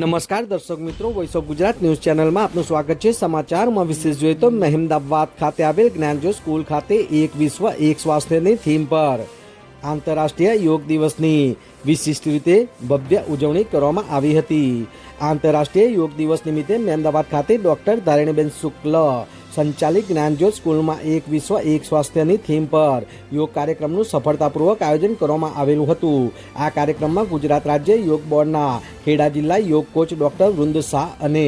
નમસ્કાર દર્શક મિત્રો, વોઇસ ઓફ ગુજરાત ન્યૂઝ ચેનલમાં આપનું સ્વાગત છે। સમાચારમાં વિશેષ જોઈએ તો મહેમદાવાદ ખાતે આવેલ જ્ઞાનજ્યોત સ્કૂલ ખાતે એક વિશ્વ એક સ્વાસ્થ્યની થીમ પર આંતરરાષ્ટ્રીય યોગ દિવસની વિશિષ્ટ રીતે ભવ્ય ઉજવણી કરવામાં આવી હતી। આંતરરાષ્ટ્રીય યોગ દિવસ નિમિત્તે મહેમદાવાદ ખાતે ડોક્ટર ધારિણીબેન શુક્લ સંચાલિત જ્ઞાનજ્યોત સ્કૂલમાં એક વિશ્વ એક સ્વાસ્થ્યની થીમ પર યોગ કાર્યક્રમનું સફળતાપૂર્વક આયોજન કરવામાં આવેલું હતું। આ કાર્યક્રમમાં ગુજરાત રાજ્ય યોગ બોર્ડના ખેડા જિલ્લા યોગ કોચ ડોક્ટર વૃંદ શાહ અને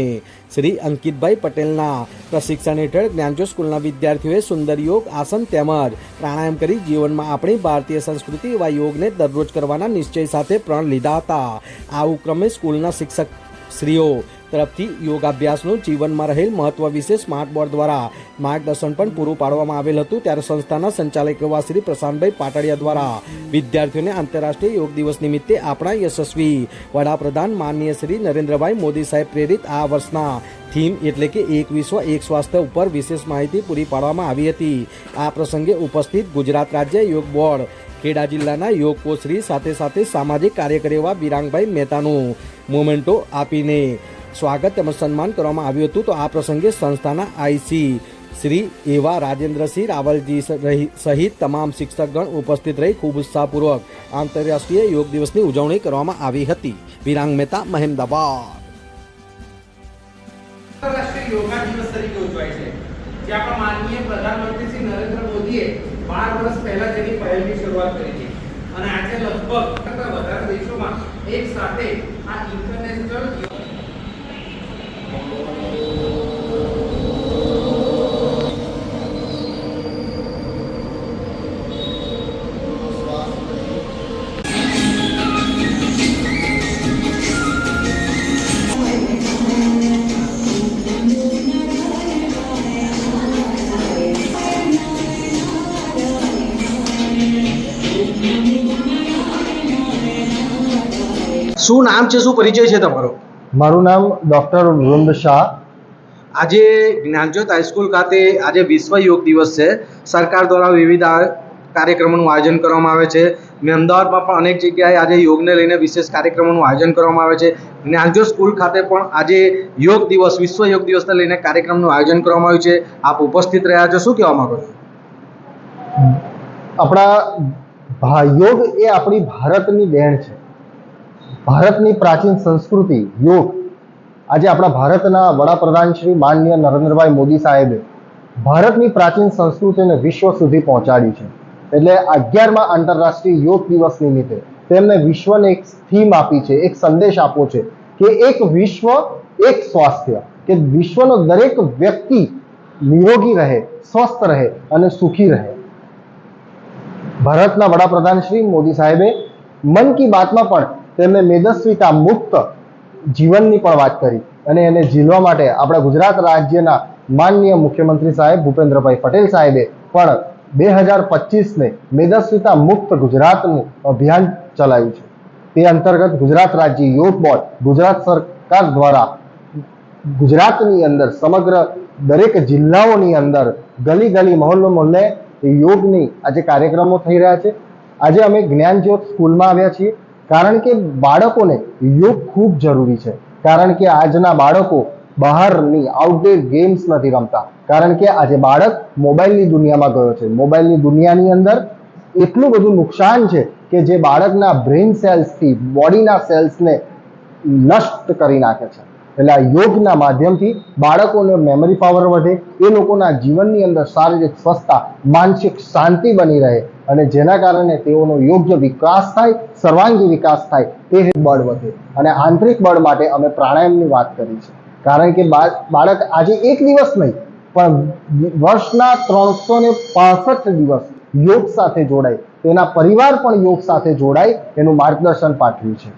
શ્રી અંકિતભાઈ પટેલના પ્રશિક્ષણ હેઠળ જ્ઞાનજ્યોત સ્કૂલના વિદ્યાર્થીઓએ સુંદર યોગ આસન તેમજ પ્રાણાયામ કરી જીવનમાં આપણી ભારતીય સંસ્કૃતિ એવા યોગને દરરોજ કરવાના નિશ્ચય સાથે પ્રણ લીધા હતા। આ ઉપક્રમે સ્કૂલના શિક્ષક શ્રીઓ તરફથી યોગાભ્યાસનું જીવનમાં રહેલ મહત્વ વિશે સ્માર્ટ બોર્ડ દ્વારા માર્ગદર્શન પણ પૂરું પાડવામાં આવેલ હતું। ત્યારે સંસ્થાના સંચાલક એવા શ્રી પ્રશાંતભાઈ પાટડિયા દ્વારા વિદ્યાર્થીઓને આંતરરાષ્ટ્રીય યોગ દિવસ નિમિત્તે આપણા યશસ્વી વડાપ્રધાન માનનીય શ્રી નરેન્દ્રભાઈ મોદી સાહેબ પ્રેરિત આ વર્ષના થીમ એટલે કે એક વિશ્વ એક સ્વાસ્થ્ય ઉપર વિશેષ માહિતી પૂરી પાડવામાં આવી હતી। આ પ્રસંગે ઉપસ્થિત ગુજરાત રાજ્ય યોગ બોર્ડ ખેડા જિલ્લાના યોગ કોચશ્રી સાથે સામાજિક કાર્યકર એવા બિરાંગભાઈ મહેતાનું મોમેન્ટો આપીને સ્વાગત તેમજ સન્માન કરવામાં આવ્યું હતું। તો આ પ્રસંગે સંસ્થાના આઈસી શ્રી એવા રાજેન્દ્રસિંહ રાવલજી સહિત તમામ શિક્ષકગણ ઉપસ્થિત રહી ખૂબ ઉત્સાહપૂર્વક આંતરરાષ્ટ્રીય યોગ દિવસની ઉજવણી કરવામાં આવી હતી। બિરાંગ મહેતા, મહેમદાવાદ। આંતરરાષ્ટ્રીય યોગા દિવસ તરીકે ઉજવાય છે, જે આપણા માનનીય પ્રધાનમંત્રી શ્રી નરેન્દ્ર મોદીએ 12 વર્ષ પહેલા તેની પહેલની શરૂઆત કરી છે અને આજે લગભગ કરતા વધારે દેશોમાં એક સાથે આ ઇન્ટરનેશનલ શું નામ છે, શું પરિચય છે તમારો? મારું નામ ડૉક્ટર વૃંદ શાહ। આજે જ્ઞાનજ્યોત હાઈસ્કૂલ ખાતે આજે વિશ્વ યોગ દિવસ છે। સરકાર દ્વારા વિવિધ કાર્યક્રમોનું આયોજન કરવામાં આવે છે। અમદાવાદમાં પણ અનેક જગ્યાએ આજે યોગને લઈને વિશેષ કાર્યક્રમોનું આયોજન કરવામાં આવે છે। જ્ઞાનજ્યોત સ્કૂલ ખાતે પણ આજે યોગ દિવસ વિશ્વ યોગ દિવસને લઈને કાર્યક્રમનું આયોજન કરવામાં આવ્યું છે। આપ ઉપસ્થિત રહ્યા છો, શું કહેવા માંગો છો? આપણા યોગ એ આપણી ભારતની દેણ છે, ભારતની પ્રાચીન સંસ્કૃતિ યોગ આજે આપણા ભારતના વડાપ્રધાન શ્રી માનનીય નરેન્દ્રભાઈ મોદી સાહેબે ભારતની પ્રાચીન સંસ્કૃતિને વિશ્વ સુધી પહોંચાડી છે। એટલે 11મા આંતરરાષ્ટ્રીય યોગ દિવસ નિમિત્તે તેમને વિશ્વને એક થીમ આપી છે, એક સંદેશ આપ્યો છે કે એક વિશ્વ એક સ્વાસ્થ્ય, કે વિશ્વનો દરેક વ્યક્તિ નિરોગી રહે, સ્વસ્થ રહે અને સુખી રહે। ભારતના વડાપ્રધાન શ્રી મોદી સાહેબે મન કી બાતમાં પણ તેમણે મેદસ્વીતા મુક્ત જીવનની પણ વાત કરી અને એને ઝીલવા માટે આપણા ગુજરાત રાજ્યના માનનીય મુખ્યમંત્રી સાહેબ ભૂપેન્દ્રભાઈ પટેલ સાહેબે પણ 2025ને મેદસ્વીતા મુક્ત ગુજરાતનું અભિયાન ચલાવ્યું છે। તે અંતર્ગત ગુજરાત રાજ્ય યોગ બોર્ડ ગુજરાત સરકાર દ્વારા ગુજરાતની અંદર સમગ્ર દરેક જિલ્લાઓની અંદર ગલી ગલી મહોલ્લે યોગની આજે કાર્યક્રમો થઈ રહ્યા છે। આજે અમે જ્ઞાનજ્યોત સ્કૂલમાં આવ્યા છીએ કારણ કે બાળકોને યોગ ખૂબ જરૂરી છે, કારણ કે આજના બાળકો બહારની આઉટડોર ગેમ્સ નથી રમતા, કારણ કે આજે બાળક મોબાઈલની દુનિયામાં ગયો છે। મોબાઈલની દુનિયાની અંદર એટલું બધું નુકસાન છે કે જે બાળકના બ્રેઇન સેલ્સથી બોડીના સેલ્સને નષ્ટ કરી નાખે છે। એટલે આ યોગના માધ્યમથી બાળકોનો મેમરી પાવર વધે, એ લોકોના જીવનની અંદર શારીરિક સ્વસ્થતા, માનસિક શાંતિ બની રહે અને જેના કારણે તેઓનો યોગ્ય વિકાસ થાય, સર્વાંગી વિકાસ થાય, તે બળ વધે। અને આંતરિક બળ માટે અમે પ્રાણાયામની વાત કરી છે, કારણ કે બાળક આજે એક દિવસ નહીં પણ વર્ષના 365 દિવસ યોગ સાથે જોડાય, તેના પરિવાર પણ યોગ સાથે જોડાય એનું માર્ગદર્શન પાઠવ્યું છે।